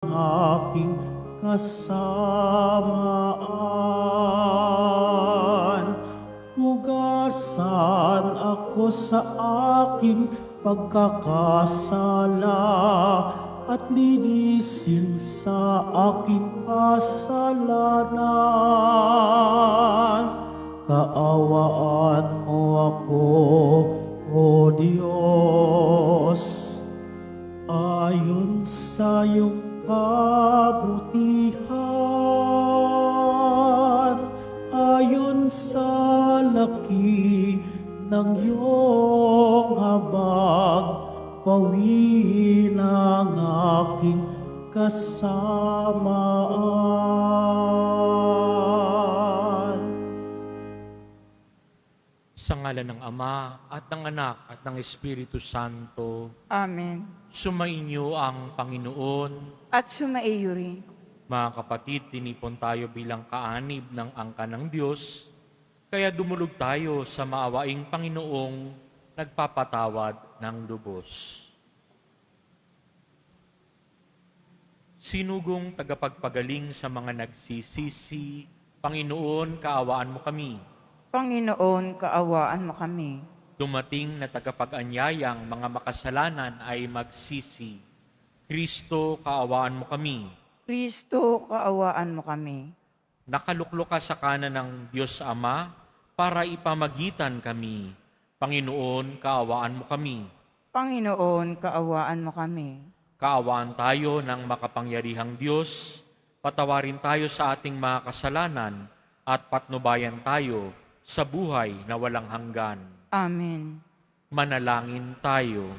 aking kasamaan. Hugasan ako sa aking pagkakasala at linisin sa aking kasalanan. Kaawaan mo ako, O Diyos, ayon sa iyong kabutihan, ayon sa laki ng iyong habag, pawiin ang aking kasamaan. Sa ngalan ng Ama at ng Anak at ng Espiritu Santo, Amen. sumainyo ang Panginoon. At sumaiyo rin. Mga kapatid, tinipon tayo bilang kaanib ng angka ng Diyos, kaya dumulog tayo sa maawaing Panginoong nagpapatawad ng lubos. Sinugong tagapagpagaling sa mga nagsisisi, Panginoon, kaawaan mo kami. Panginoon, kaawaan mo kami. Dumating na tagapag-anyayang mga makasalanan ay magsisi. Kristo, kaawaan mo kami. Kristo, kaawaan mo kami. Nakaluklok ka sa kanan ng Diyos Ama para ipamagitan kami. Panginoon, kaawaan mo kami. Panginoon, kaawaan mo kami. Kaawaan tayo ng makapangyarihang Diyos. Patawarin tayo sa ating mga kasalanan at patnubayan tayo sa buhay na walang hanggan. Amen. Manalangin tayo.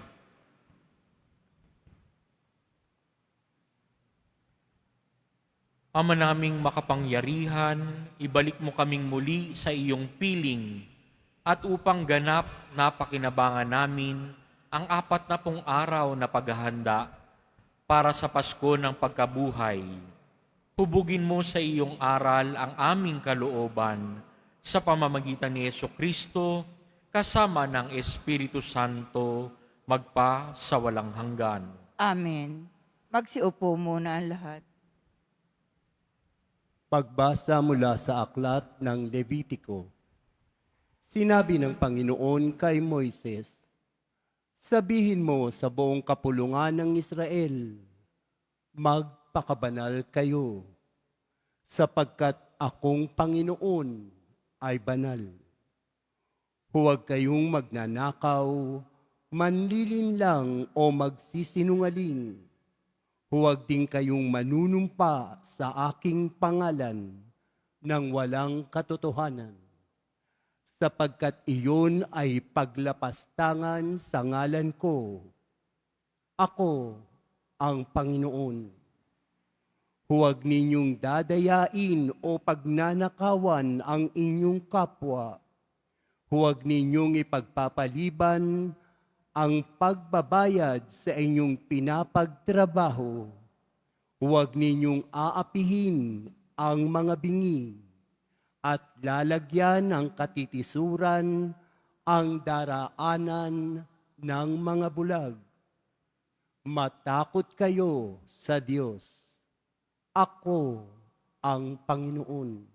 Ama naming makapangyarihan, ibalik mo kaming muli sa iyong piling at upang ganap na pakinabangan namin ang 40 araw na paghahanda para sa Pasko ng pagkabuhay. Hubugin mo sa iyong aral ang aming kalooban sa pamamagitan ni Jesucristo kasama ng Espiritu Santo magpa sa walang hanggan. Amen. Magsiupo muna ang lahat. Pagbasa mula sa aklat ng Levitiko. Sinabi ng Panginoon kay Moises, sabihin mo sa buong kapulungan ng Israel, magpakabanal kayo, sapagkat akong Panginoon ay banal. Huwag kayong magnanakaw, manlilinlang o magsisinungaling. Huwag din kayong manunumpa sa aking pangalan ng walang katotohanan, sapagkat iyon ay paglapastangan sa ngalan ko. Ako ang Panginoon. Huwag ninyong dadayain o pagnanakawan ang inyong kapwa. Huwag ninyong ipagpapaliban ang pagbabayad sa inyong pinapagtrabaho. Huwag ninyong aapihin ang mga bingi at lalagyan ng katitisuran ang daraanan ng mga bulag. Matakot kayo sa Diyos. Ako ang Panginoon.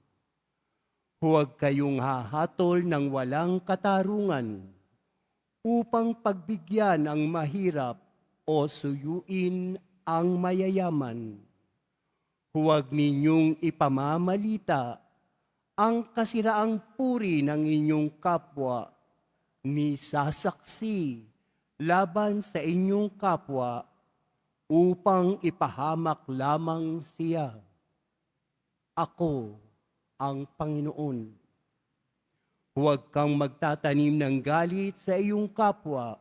Huwag kayong hahatol ng walang katarungan upang pagbigyan ang mahirap o suyuin ang mayayaman. Huwag ninyong ipamamalita ang kasiraang puri ng inyong kapwa ni sasaksi laban sa inyong kapwa upang ipahamak lamang siya. Ako ang Panginoon. Huwag kang magtatanim ng galit sa iyong kapwa.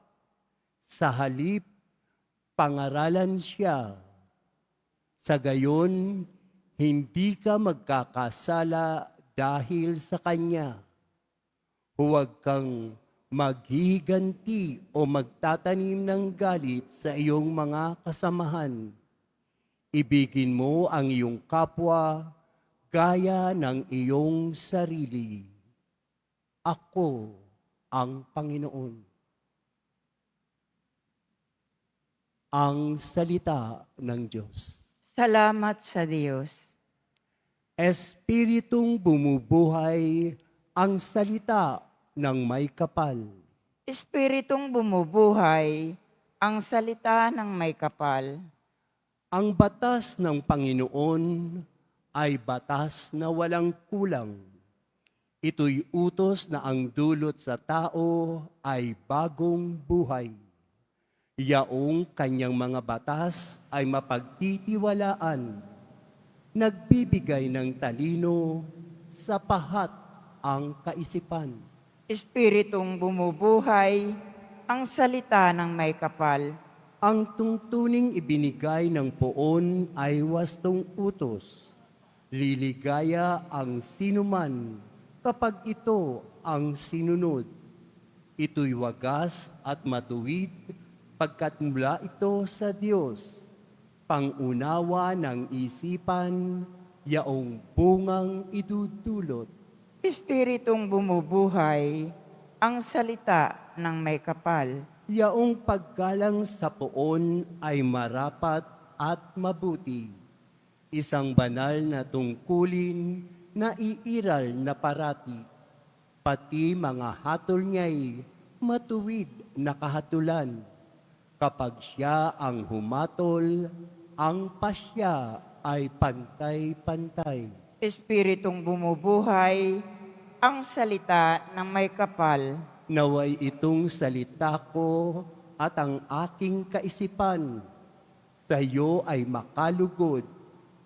Sa halip, pangaralan siya. Sa gayon, hindi ka magkakasala dahil sa kanya. Huwag kang maghihiganti o magtatanim ng galit sa iyong mga kasamahan. Ibigin mo ang iyong kapwa gaya ng iyong sarili. Ako ang Panginoon. Ang salita ng Diyos. Salamat sa Diyos. Espiritong bumubuhay ang salita ng may kapal. Espiritong bumubuhay, ang salita ng may kapal. Ang batas ng Panginoon ay batas na walang kulang. Ito'y utos na ang dulot sa tao ay bagong buhay. Yaong kanyang mga batas ay mapagtitiwalaan, nagbibigay ng talino sa pahat ang kaisipan. Espiritong bumubuhay, ang salita ng may kapal. Ang tungtuning ibinigay ng poon ay wastong utos. Liligaya ang sinuman kapag ito ang sinunod. Ito'y wagas at matuwid pagkat mula ito sa Diyos. Pangunawa ng isipan, yaong bungang idudulot. Espiritong bumubuhay, ang salita ng may kapal. Yaong paggalang sa poon ay marapat at mabuti. Isang banal na tungkulin na iiral na parati. Pati mga hatol niya'y matuwid na kahatulan. Kapag siya ang humatol, ang pasya ay pantay-pantay. Espiritong bumubuhay, ang salita ng may kapal. Naway itong salita ko at ang aking kaisipan sa iyo ay makalugod,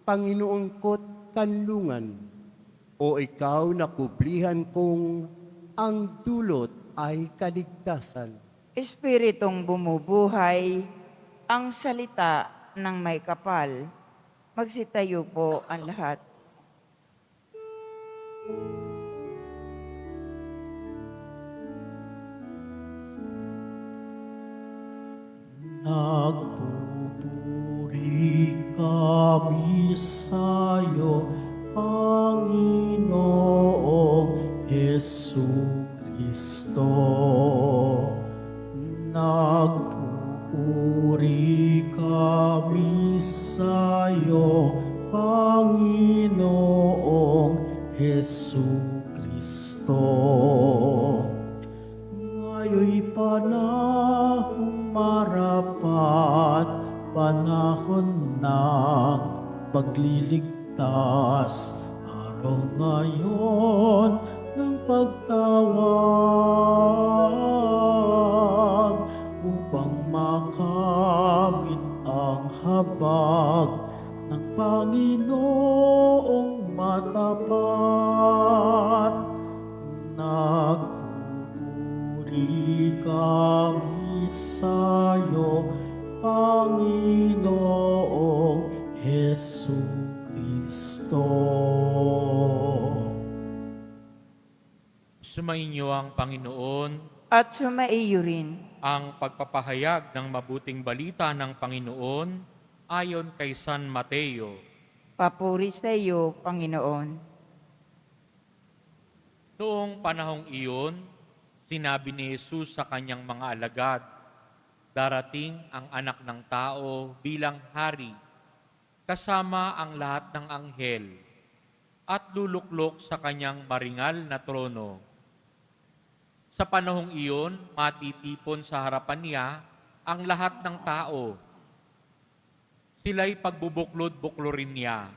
Panginoon ko't kanlungan. O ikaw na kublihan kong ang dulot ay kaligtasan. Espiritong bumubuhay, ang salita ng may kapal. Magsitayo po ang lahat. Nagpupuri kami sa'yo, Panginoong Jesucristo. Nagpupuri kami sa'yo, Panginoong Jesucristo. Ngayon'y panahong marapat, panahon ng pagliligtas, araw ngayon ng pagtawag upang makamit ang habag ng Panginoong matapat. Nagpupuri kami sa'yo, Panginoong Jesucristo. Sumainyo ang Panginoon, At sumaiyo rin. ang pagpapahayag ng mabuting balita ng Panginoon ayon kay San Mateo. Papuri sa iyo, Panginoon. Noong panahong iyon, sinabi ni Jesus sa kanyang mga alagad, darating ang anak ng tao bilang hari, kasama ang lahat ng anghel, at luluklok sa kanyang maringal na trono. Sa panahong iyon, matitipon sa harapan niya ang lahat ng tao. Sila'y pagbubuklod-buklorin niya,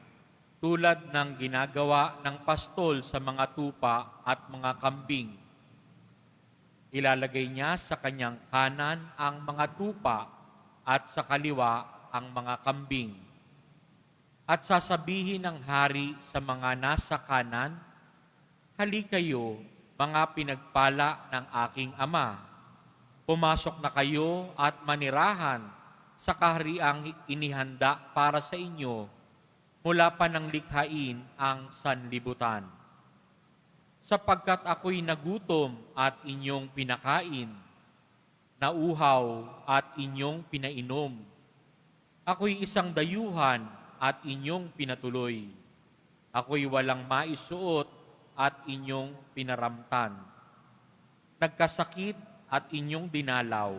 tulad ng ginagawa ng pastol sa mga tupa at mga kambing. Ilalagay niya sa kanyang kanan ang mga tupa at sa kaliwa ang mga kambing. At sasabihin ng hari sa mga nasa kanan, hali kayo, mga pinagpala ng aking Ama. Pumasok na kayo at manirahan sa kahariang inihanda para sa inyo mula pa ng likhain ang sanlibutan. Sapagkat ako'y nagutom at inyong pinakain, nauhaw at inyong pinainom. Ako'y isang dayuhan at inyong pinatuloy. Ako'y walang maisuot at inyong pinaramtan. Nagkasakit at inyong dinalaw.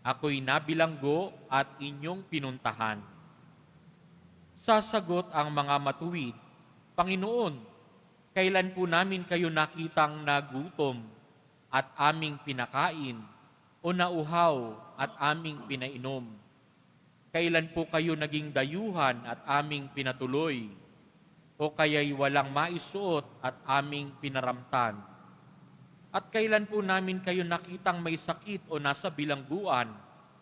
Ako'y nabilanggo at inyong pinuntahan. Sasagot ang mga matuwid, Panginoon, kailan po namin kayo nakitang nagutom at aming pinakain o nauhaw at aming pinainom? Kailan po kayo naging dayuhan at aming pinatuloy? O kaya'y walang maisuot at aming pinaramtan? At kailan po namin kayo nakitang may sakit o nasa bilangguan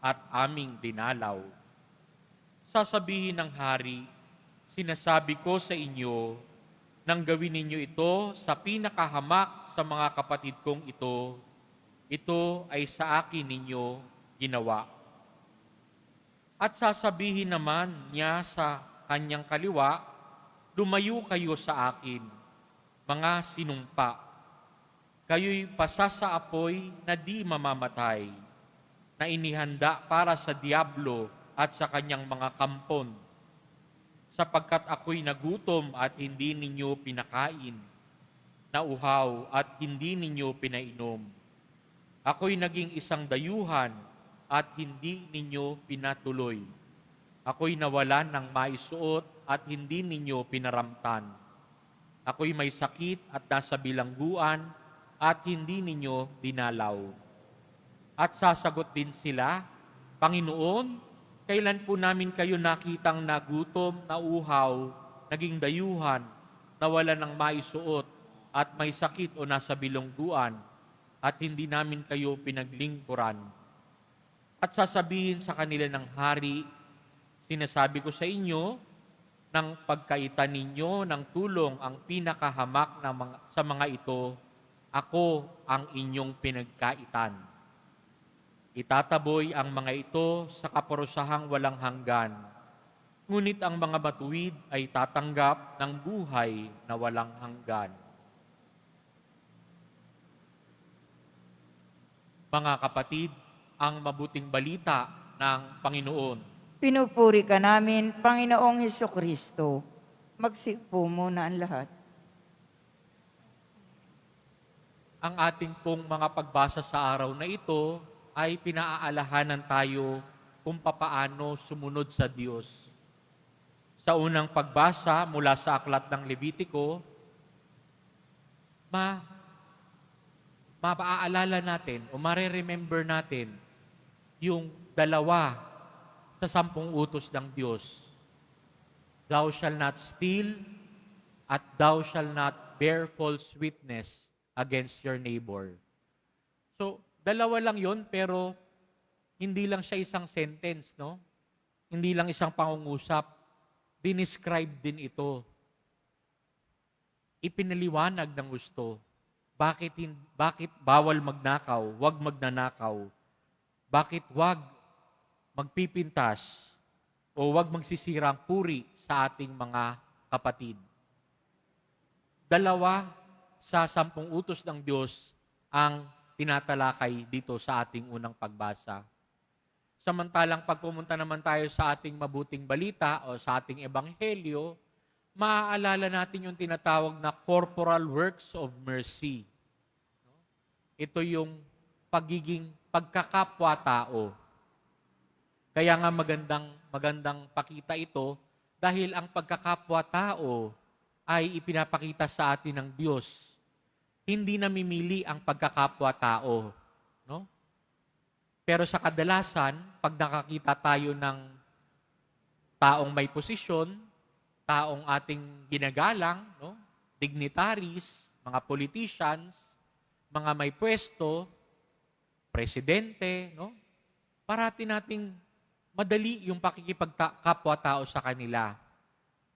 at aming dinalaw? Sasabihin ng hari, sinasabi ko sa inyo, nang gawin ninyo ito sa pinakahamak sa mga kapatid kong ito ay sa akin ninyo ginawa. At sasabihin naman niya sa kanyang kaliwa, lumayo kayo sa akin, mga sinumpa. Kayo'y pasasaapoy na di mamamatay, na inihanda para sa diablo at sa kanyang mga kampon. Sapagkat ako'y nagutom at hindi ninyo pinakain, nauhaw at hindi ninyo pinainom. Ako'y naging isang dayuhan at hindi ninyo pinatuloy. Ako'y nawalan ng maisuot at hindi ninyo pinaramtan. Ako'y may sakit at nasa bilangguan at hindi ninyo dinalaw. At sasagot din sila, Panginoon, kailan po namin kayo nakitang nagutom, nauhaw, naging dayuhan, nawalan ng maisuot at may sakit o nasa bilangguan at hindi namin kayo pinaglingkuran? At sasabihin sa kanila ng hari, sinasabi ko sa inyo, nang pagkaitan ninyo ng tulong ang pinakahamak sa mga ito, ako ang inyong pinagkaitan. Itataboy ang mga ito sa kaparusahang walang hanggan, ngunit ang mga matuwid ay tatanggap ng buhay na walang hanggan. Mga kapatid, ang mabuting balita ng Panginoon. Pinupuri ka namin, Panginoong Hesukristo. Magsiupo muna ang lahat. Ang ating pong mga pagbasa sa araw na ito ay pinaaalahanan tayo kung papaano sumunod sa Diyos. Sa unang pagbasa mula sa aklat ng Levitiko, mapaaalala natin o mareremember natin yung dalawa sa 10 utos ng Diyos. Thou shall not steal at thou shall not bear false witness against your neighbor. So, dalawa lang yon pero hindi lang siya isang sentence, no? Hindi lang isang pangungusap. Dinescribe din ito. Ipinaliwanag ng gusto. Bakit bawal magnakaw, wag magnanakaw? Bakit wag magpipintas o wag magsisirang puri sa ating mga kapatid? Dalawa sa 10 utos ng Diyos ang tinatalakay dito sa ating unang pagbasa. Samantalang pag pumunta naman tayo sa ating mabuting balita o sa ating ebanghelyo, maaalala natin yung tinatawag na corporal works of mercy. Ito yung pagiging pagkakapwa-tao. Kaya nga magandang pakita ito dahil ang pagkakapwa-tao ay ipinapakita sa atin ng Diyos. Hindi namimili ang pagkakapwa-tao, no? Pero sa kadalasan, pag nakakita tayo ng taong may posisyon, taong ating ginagalang, no? Dignitaries, mga politicians, mga may pwesto, presidente, no? Parati nating madali yung pakikipagkapwa-tao sa kanila.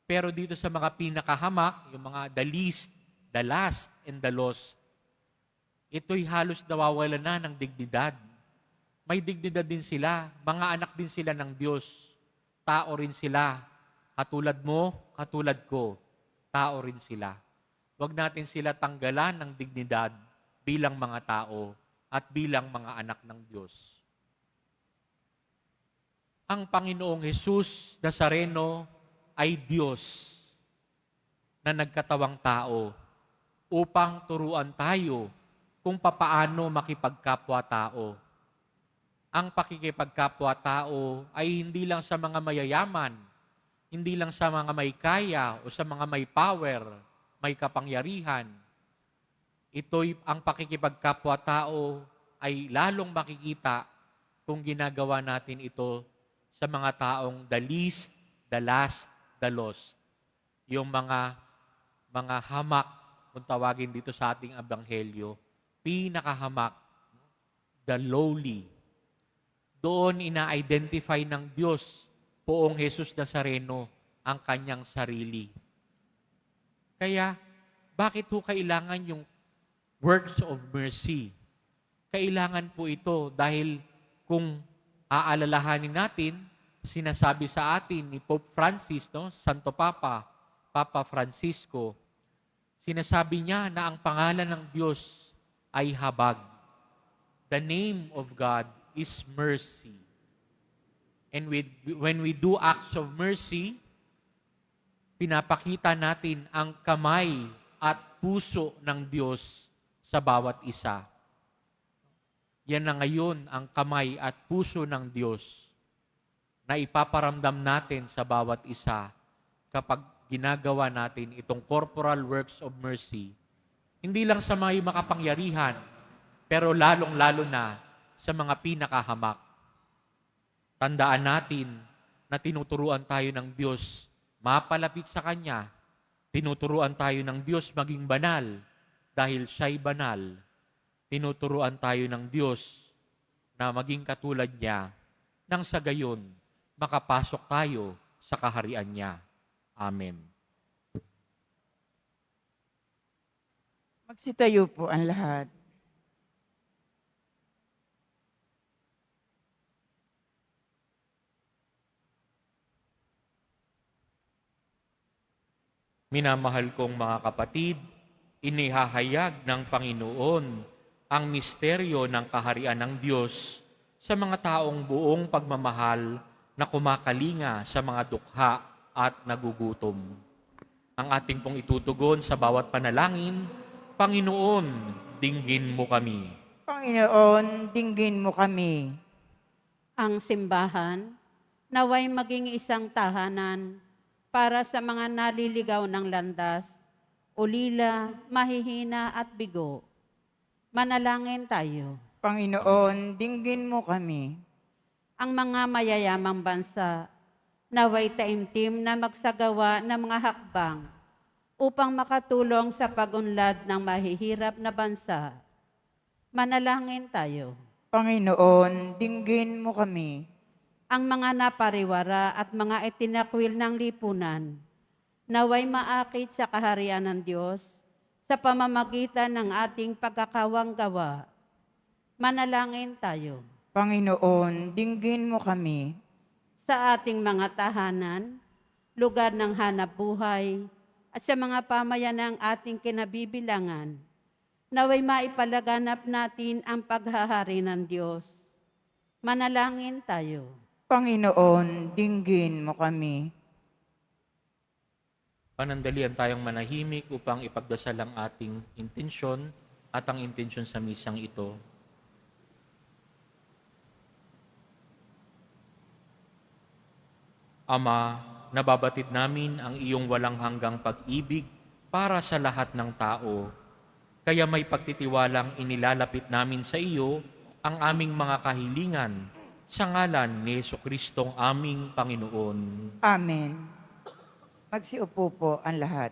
Pero dito sa mga pinakahamak, yung mga the least, the last, and the lost, ito'y halos nawawala na ng dignidad. May dignidad din sila, mga anak din sila ng Diyos. Tao rin sila. Katulad mo, katulad ko, tao rin sila. Huwag natin sila tanggalan ng dignidad bilang mga tao at bilang mga anak ng Diyos. Ang Panginoong Jesus Nazareno ay Diyos na nagkatawang tao upang turuan tayo kung papaano makipagkapwa-tao. Ang pakikipagkapwa-tao ay hindi lang sa mga mayayaman, hindi lang sa mga may kaya o sa mga may power, may kapangyarihan. Ito'y ang pakikipagkapwa-tao ay lalong makikita kung ginagawa natin ito sa mga taong the least, the last, the lost. Yung mga hamak, kung tawagin dito sa ating ebanghelyo, pinakahamak, the lowly. Doon ina-identify ng Diyos, Poong Jesus Nazareno, ang kanyang sarili. Kaya, bakit ho kailangan yung works of mercy? Kailangan po ito dahil kung aalalahanin natin, sinasabi sa atin ni Pope Francis, Santo Papa, Papa Francisco, sinasabi niya na ang pangalan ng Diyos ay habag. The name of God is mercy. And when we do acts of mercy, pinapakita natin ang kamay at puso ng Diyos sa bawat isa. Yan na ngayon ang kamay at puso ng Diyos na ipaparamdam natin sa bawat isa kapag ginagawa natin itong corporal works of mercy. Hindi lang sa mga makapangyarihan, pero lalong-lalo na sa mga pinakahamak. Tandaan natin na tinuturuan tayo ng Diyos mapalapit sa Kanya. Tinuturuan tayo ng Diyos maging banal dahil Siya'y banal. Tinuturuan tayo ng Diyos na maging katulad niya nang sa gayon makapasok tayo sa kaharian niya. Amen. Magsitayo po ang lahat. Minamahal kong mga kapatid, inihahayag ng Panginoon ang misteryo ng kaharian ng Diyos sa mga taong buong pagmamahal na kumakalinga sa mga dukha at nagugutom. Ang ating pong itutugon sa bawat panalangin, Panginoon, dinggin mo kami. Panginoon, dinggin mo kami. Ang simbahan naway maging isang tahanan para sa mga naliligaw ng landas, ulila, mahihina at bigo. Manalangin tayo. Panginoon, dinggin mo kami. Ang mga mayayamang bansa naway taimtim na magsagawa ng mga hakbang upang makatulong sa pag-unlad ng mahihirap na bansa. Manalangin tayo. Panginoon, dinggin mo kami. Ang mga napariwara at mga itinakwil ng lipunan, naway maakit sa kaharian ng Diyos sa pamamagitan ng ating pagkakawang gawa. Manalangin tayo. Panginoon, dinggin mo kami. Sa ating mga tahanan, lugar ng hanap buhay, at sa mga pamayanang ating kinabibilangan, naway maipalaganap natin ang paghahari ng Diyos. Manalangin tayo. Panginoon, dinggin mo kami. Panandalian tayong manahimik upang ipagdasal ang ating intensyon at ang intensyon sa misang ito. Ama, nababatid namin ang iyong walang hanggang pag-ibig para sa lahat ng tao. Kaya may pagtitiwalang inilalapit namin sa iyo ang aming mga kahilingan sa ngalan ni Jesucristong aming Panginoon. Amen. Magsiupo po ang lahat.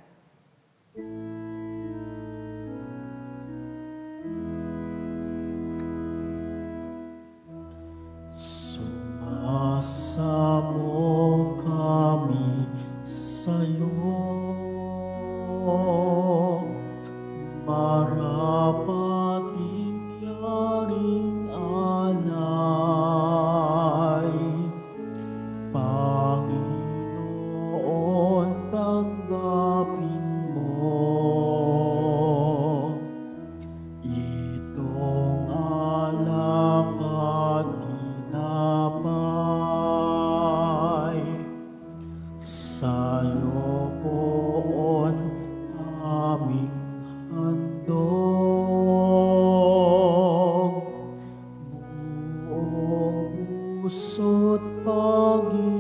Sumasamo kami sa'yo, marapating yaring alay. Panginoon, tanggapin mo itong alak at ginapay. Sa'yo poon aming handog, buong puso't pag-iisip.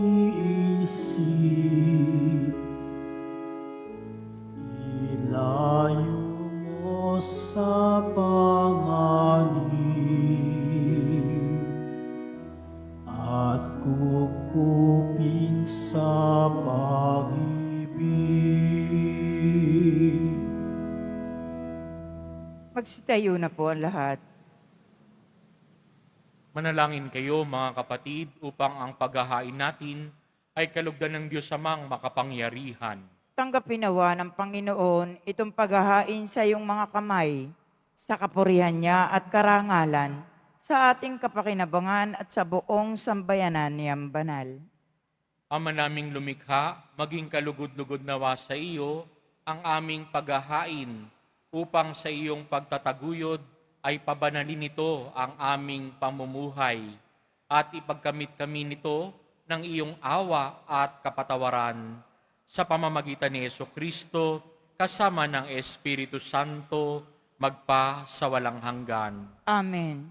Magsitayo na po ang lahat. Manalangin kayo mga kapatid upang ang paghahain natin ay kalugdan ng Diyos Amang makapangyarihan. Tanggapin nawa ng Panginoon itong paghahain sa iyong mga kamay, sa kapurihan niya at karangalan, sa ating kapakinabangan at sa buong sambayanan niyang banal. Ama naming lumikha, maging kalugod-lugod nawa sa iyo ang aming paghahain upang sa iyong pagtataguyod ay pabanalin nito ang aming pamumuhay at ipagkamit kami nito ng iyong awa at kapatawaran sa pamamagitan ni Jesucristo kasama ng Espiritu Santo magpa sa walang hanggan. Amen.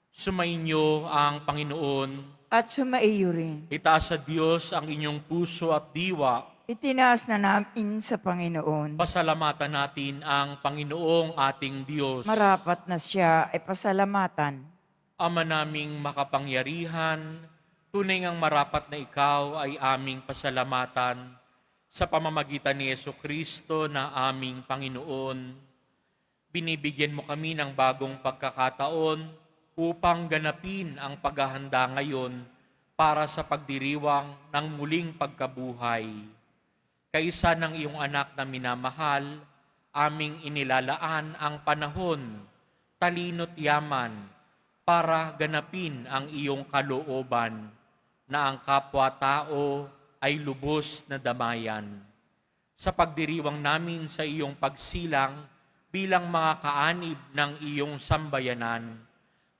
Sumainyo ang Panginoon. At sumaiyo rin. Itaas sa Diyos ang inyong puso at diwa. Itinaas na namin sa Panginoon. Pasalamatan natin ang Panginoong ating Diyos. Marapat na siya ay pasalamatan. Ama naming makapangyarihan, tunay ngang marapat na ikaw ay aming pasalamatan sa pamamagitan ni Jesucristo na aming Panginoon. Binibigyan mo kami ng bagong pagkakataon upang ganapin ang paghahanda ngayon para sa pagdiriwang ng muling pagkabuhay. Kaisa ng iyong anak na minamahal, aming inilalaan ang panahon, talino't yaman, para ganapin ang iyong kalooban, na ang kapwa-tao ay lubos na damayan. Sa pagdiriwang namin sa iyong pagsilang bilang mga kaanib ng iyong sambayanan,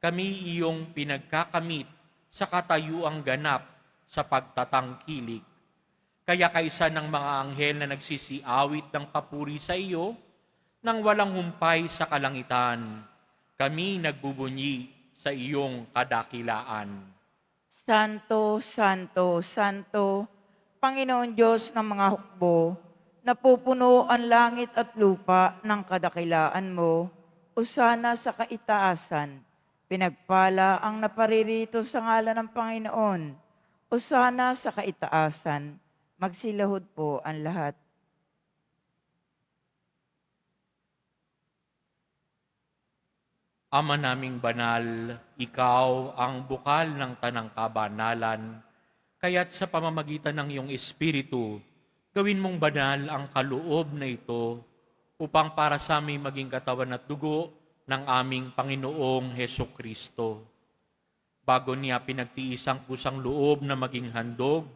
kami iyong pinagkakamit sa katayuang ganap sa pagtatangkilik. Kaya kaisa ng mga anghel na nagsisiawit ng papuri sa iyo, nang walang humpay sa kalangitan, kami nagbubunyi sa iyong kadakilaan. Santo, Santo, Santo, Panginoon Diyos ng mga hukbo, napupuno ang langit at lupa ng kadakilaan mo, usana sa kaitaasan. Pinagpala ang naparirito sa ngalan ng Panginoon, usana sa kaitaasan. Magsilahod po ang lahat. Ama naming banal, ikaw ang bukal ng tanang kabanalan, kaya't sa pamamagitan ng iyong Espiritu, gawin mong banal ang kaloob na ito upang para sa aming maging katawan at dugo ng aming Panginoong Hesukristo. Bago niya pinagtiis ang kusang loob na maging handog,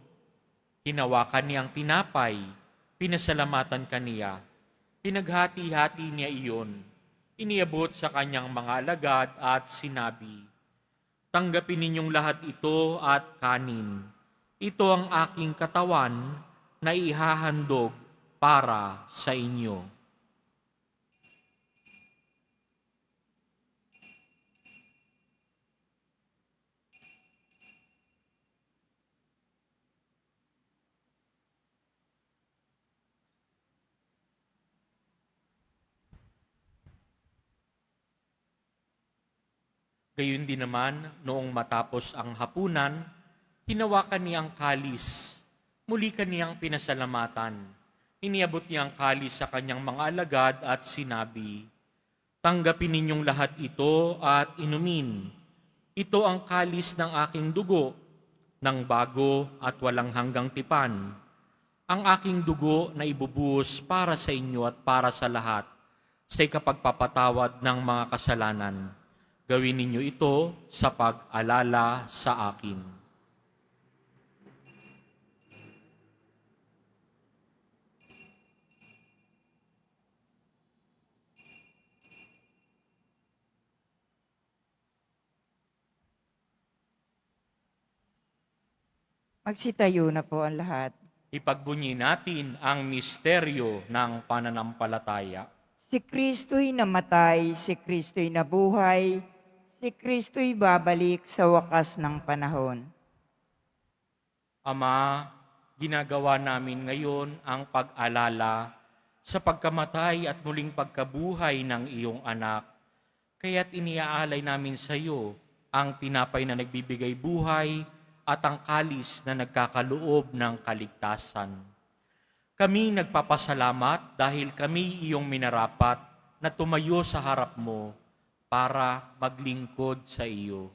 hinawakan niyang tinapay, pinasalamatan kaniya, pinaghati-hati niya iyon, iniabot sa kanyang mga alagad at sinabi, "Tanggapin ninyong lahat ito at kanin. Ito ang aking katawan na ihahandog para sa inyo." Gayun din naman, noong matapos ang hapunan, hinawakan niya ang kalis. Muli kaniyang pinasalamatan. Iniabot niya ang kalis sa kanyang mga alagad at sinabi, "Tanggapin ninyong lahat ito at inumin. Ito ang kalis ng aking dugo, ng bago at walang hanggang tipan. Ang aking dugo na ibubuhos para sa inyo at para sa lahat, sa ikapagpapatawad ng mga kasalanan. Gawin ninyo ito sa pag-alala sa akin." Magsitayo na po ang lahat. Ipagbunyi natin ang misteryo ng pananampalataya. Si Kristo'y namatay, si Kristo'y nabuhay, si Kristo'y babalik sa wakas ng panahon. Ama, ginagawa namin ngayon ang pag-alala sa pagkamatay at muling pagkabuhay ng iyong anak. Kaya't iniaalay namin sa iyo ang tinapay na nagbibigay buhay at ang kalis na nagkakaloob ng kaligtasan. Kami nagpapasalamat dahil kami iyong minarapat na tumayo sa harap mo para maglingkod sa iyo.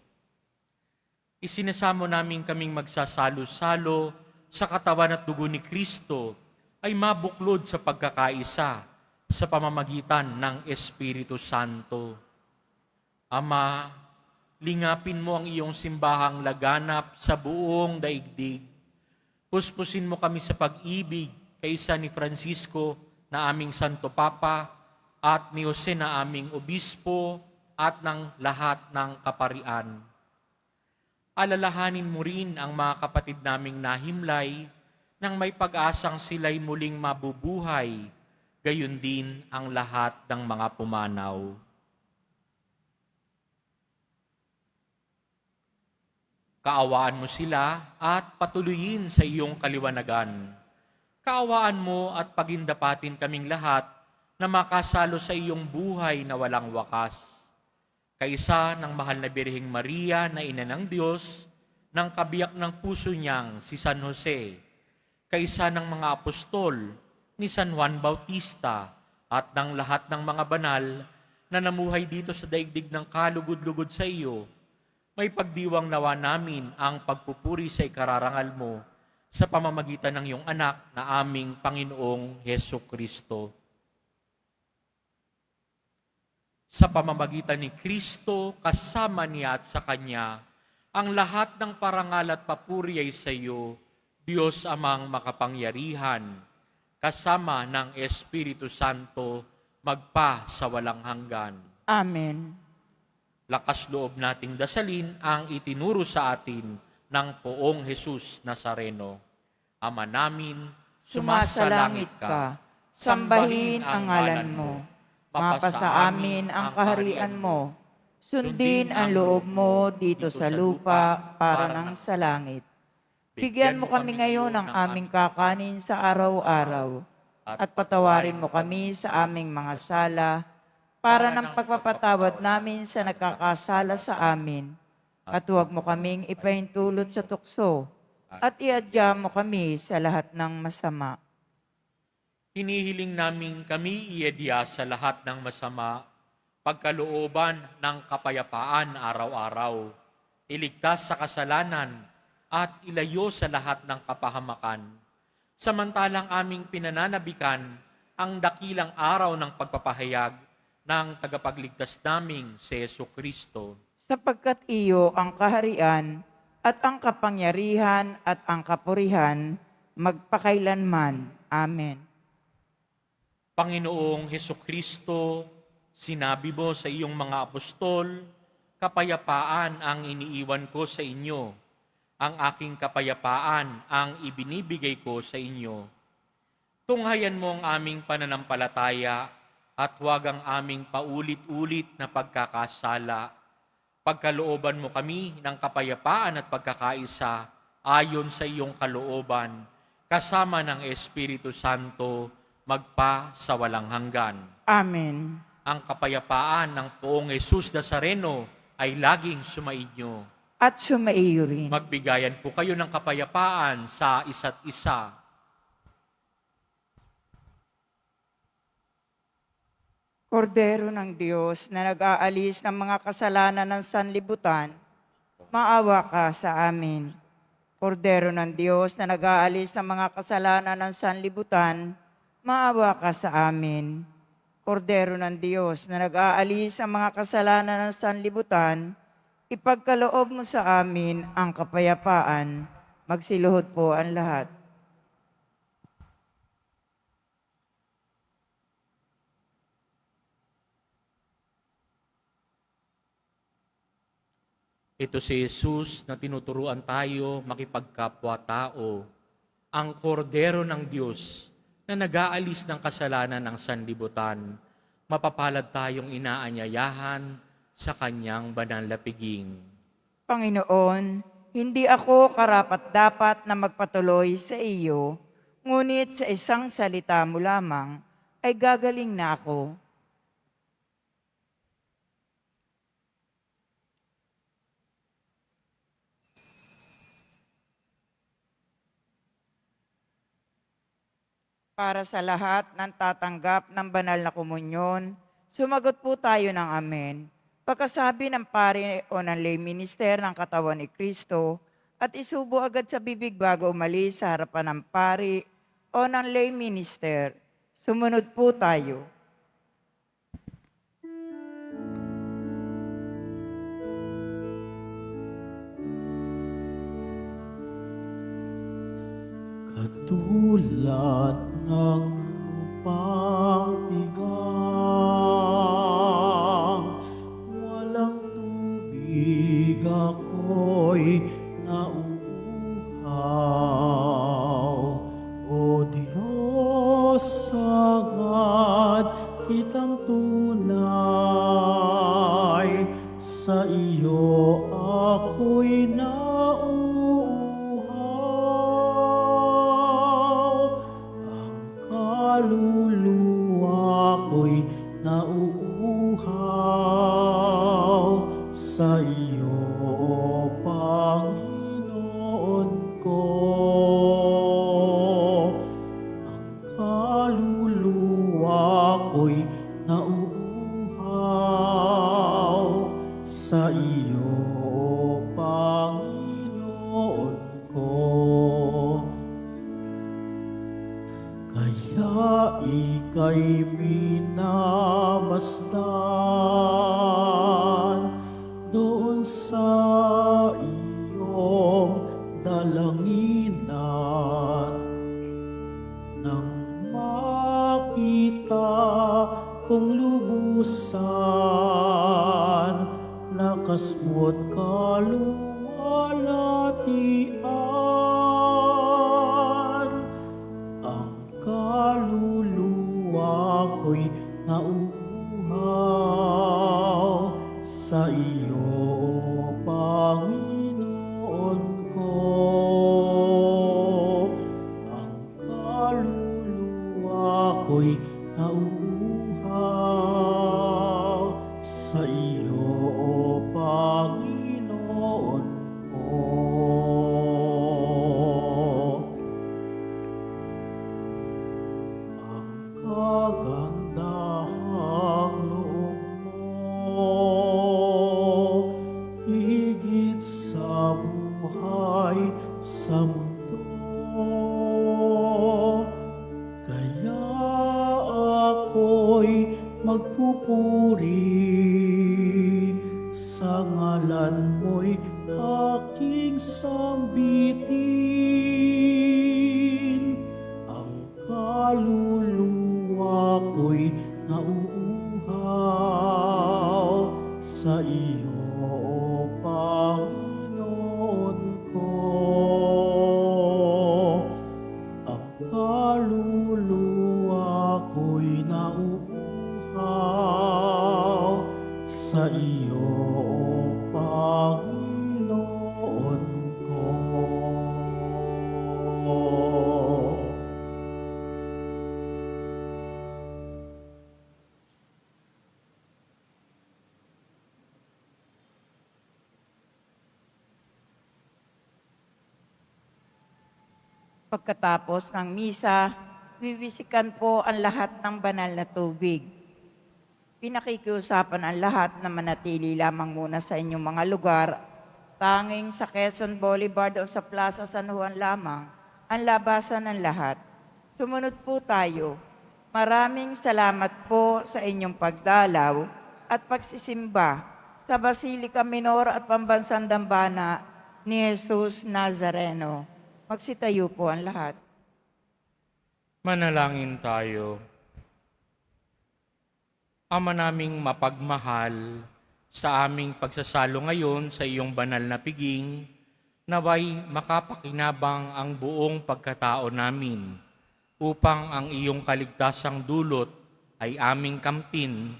Isinasamo namin kaming magsasalo-salo sa katawan at dugo ni Kristo ay mabuklod sa pagkakaisa sa pamamagitan ng Espiritu Santo. Ama, lingapin mo ang iyong simbahang laganap sa buong daigdig. Puspusin mo kami sa pag-ibig kaysa ni Francisco na aming Santo Papa at ni Jose na aming Obispo at ng lahat ng kaparian. Alalahanin mo rin ang mga kapatid naming nahimlay nang may pag-asang sila'y muling mabubuhay, gayon din ang lahat ng mga pumanaw. Kaawaan mo sila at patuloyin sa iyong kaliwanagan. Kaawaan mo at pagindapatin kaming lahat na makasalo sa iyong buhay na walang wakas. Kaisa ng mahal na Birheng Maria na ina ng Diyos, ng kabiyak ng puso niyang si San Jose, kaisa ng mga apostol ni San Juan Bautista at ng lahat ng mga banal na namuhay dito sa daigdig ng kalugod-lugod sa iyo, may pagdiwang nawa namin ang pagpupuri sa ikararangal mo sa pamamagitan ng iyong anak na aming Panginoong Heso Kristo. Sa pamamagitan ni Kristo, kasama niya at sa Kanya, ang lahat ng parangal at papuri ay sa iyo, Diyos amang makapangyarihan, kasama ng Espiritu Santo, magpa sa walang hanggan. Amen. Lakas loob nating dasalin ang itinuro sa atin ng Poong Jesus Nazareno. Ama namin, Sumasalangit ka, sambahin ang ngalan mo, mapasa amin ang kaharian mo, sundin ang loob mo dito sa lupa para nang sa langit. Bigyan mo kami ngayon ng aming kakanin sa araw-araw, at patawarin mo kami sa aming mga sala, para ng pagpapatawad namin sa nagkakasala sa amin. At huwag mo kaming ipahintulot sa tukso, at iadya mo kami sa lahat ng masama. Hinihiling namin kami iadya sa lahat ng masama, pagkalooban ng kapayapaan araw-araw, iligtas sa kasalanan, at ilayo sa lahat ng kapahamakan. Samantalang aming pinananabikan ang dakilang araw ng pagpapahayag ng tagapagligtas naming si Jesu Kristo. Sapagkat iyo ang kaharian, at ang kapangyarihan, at ang kapurihan, magpakailanman. Amen. Panginoong Heso Kristo, sinabi mo sa iyong mga apostol, kapayapaan ang iniiwan ko sa inyo. Ang aking kapayapaan ang ibinibigay ko sa inyo. Tunghayan mo ang aming pananampalataya at huwag ang aming paulit-ulit na pagkakasala. Pagkalooban mo kami ng kapayapaan at pagkakaisa ayon sa iyong kalooban, kasama ng Espiritu Santo, magpa sa walang hanggan. Amen. Ang kapayapaan ng Poong Jesus Nazareno ay laging sumainyo. At sumaiyo rin. Magbigayan po kayo ng kapayapaan sa isa't isa. Kordero ng Diyos na nag-aalis ng mga kasalanan ng sanlibutan, maawa ka sa amin. Kordero ng Diyos na nag-aalis ng mga kasalanan ng sanlibutan, maawa ka sa amin. Kordero ng Diyos na nag-aalis ng mga kasalanan ng sanlibutan, ipagkaloob mo sa amin ang kapayapaan. Magsiluhod po ang lahat. Ito si Jesus na tinuturuan tayo makipagkapwa-tao, ang kordero ng Diyos na nag-aalis ng kasalanan ng sanlibutan. Mapapalad tayong inaanyayahan sa kanyang banal na piging. Panginoon, hindi ako karapat-dapat na magpatuloy sa iyo, ngunit sa isang salita mo lamang ay gagaling na ako. Para sa lahat ng tatanggap ng banal na komunyon, Sumagot po tayo ng amen. Pagkasabi ng pari o ng lay minister ng katawan ni Kristo, at isubo agad sa bibig bago umalis sa harapan ng pari o ng lay minister. Sumunod po tayo. Katulad ng upang tigang, walang tubig ako'y nauuhaw. O Diyos, sagad kitang tunay, sa iyo ako'y kaluluwa ko'y nauuhaw sa iyo, O Panginoon ko. Ang kaluluwa ko'y nauuhaw sa iyo, O Panginoon ko. Kaya ika'y minamasdan doon sa iyong dalanginan. Nang makita kong lubusan, lakas mo't kaluwalhatian. Ang kaluluwa ko'y nauuhaw sa iyo, O Panginoon ko. Ang kaluluwa ko'y nauuhaw sa iyo, O Panginoon ko. Kagandahang loob mo, higit sa buhay sa mundo. Kaya ako'y magpupuri, sa ngalan mo'y aking sambitin. Ang kaluluwa ko'y nauuhaw sa iyo, O Panginoon ko. Ang kaluluwa ko'y nauuhaw sa iyo, O Panginoon ko. Pagkatapos ng misa, bibisikan po ang lahat ng banal na tubig. Pinakikiusapan ang lahat na manatili lamang muna sa inyong mga lugar. Tanging sa Quezon Boulevard o sa Plaza San Juan lamang ang labasan ng lahat. Sumunod po tayo. Maraming salamat po sa inyong pagdalaw at pagsisimba sa Basilica Minor at Pambansang Dambana ni Jesus Nazareno. Magsitayo po ang lahat. Manalangin tayo. Ama naming mapagmahal, sa aming pagsasalo ngayon sa iyong banal na piging, naway makapakinabang ang buong pagkatao namin, upang ang iyong kaligtasang dulot ay aming kamtin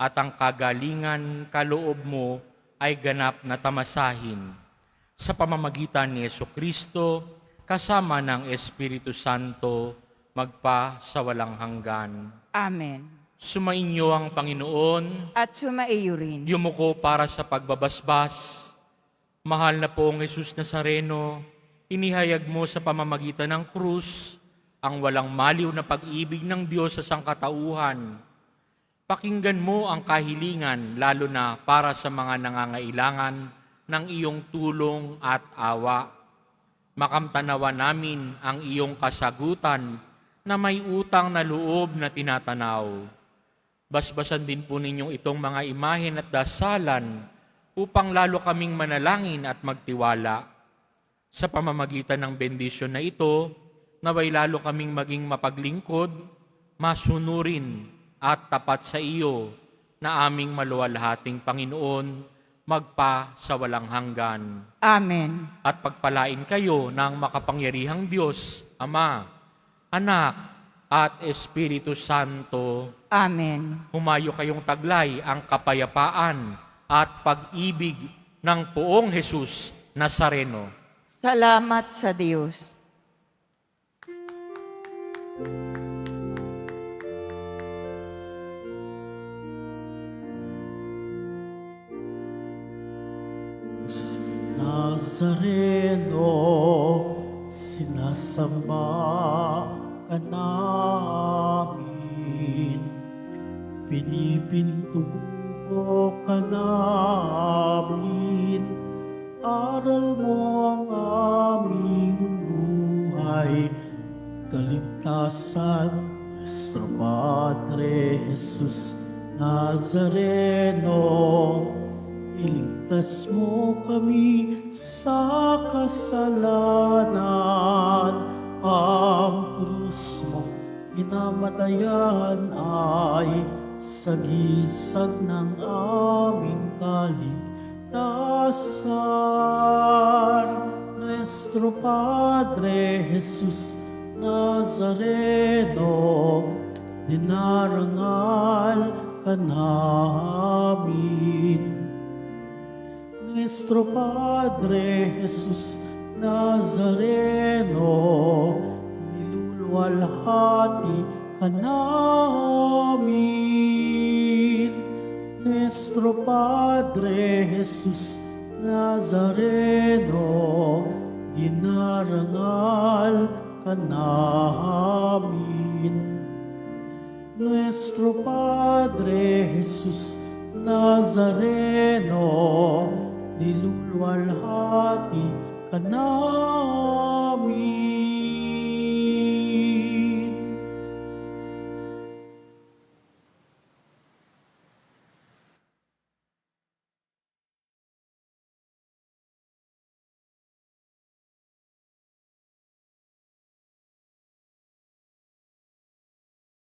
at ang kagalingan kaloob mo ay ganap na tamasahin. Sa pamamagitan ni Jesucristo, kasama ng Espiritu Santo, magpa sa walang hanggan. Amen. Sumainyo ang Panginoon, At sumaiyo rin. yumuko para sa pagbabasbas. Mahal na poong Jesus Nazareno, inihayag mo sa pamamagitan ng krus ang walang maliw na pag-ibig ng Diyos sa sangkatauhan. Pakinggan mo ang kahilingan, lalo na para sa mga nangangailangan ng iyong tulong at awa. Makamtanawa namin ang iyong kasagutan na may utang na loob na tinatanaw. Basbasan din po ninyong itong mga imahen at dasalan upang lalo kaming manalangin at magtiwala. Sa pamamagitan ng bendisyon na ito, naway lalo kaming maging mapaglingkod, masunurin at tapat sa iyo na aming maluwalhating Panginoon, magpa sa walang hanggan. Amen. At pagpalain kayo ng makapangyarihang Diyos, Ama, Anak, at Espiritu Santo. Amen. Humayo kayong taglay ang kapayapaan at pag-ibig ng Poong Jesus Nazareno. Salamat sa Diyos. Nazareno, sinasamba ka namin, pinipintuho ka namin, aral mo ang aming buhay, kaligtasan, Nuestro Padre Jesus Nazareno, iligtas mo kami sa kasalanan. Ang krus mo hinamatayan ay sagisag ng aming kaligtasan. Nuestro Padre Jesus Nazareno, dinarangal ka namin. Nuestro Padre Jesus Nazareno, niluluwalhati ka namin. Nuestro Padre Jesus Nazareno, dinarangal ka namin. Nuestro Padre Jesus Nazareno, niluluwalhati ka namin.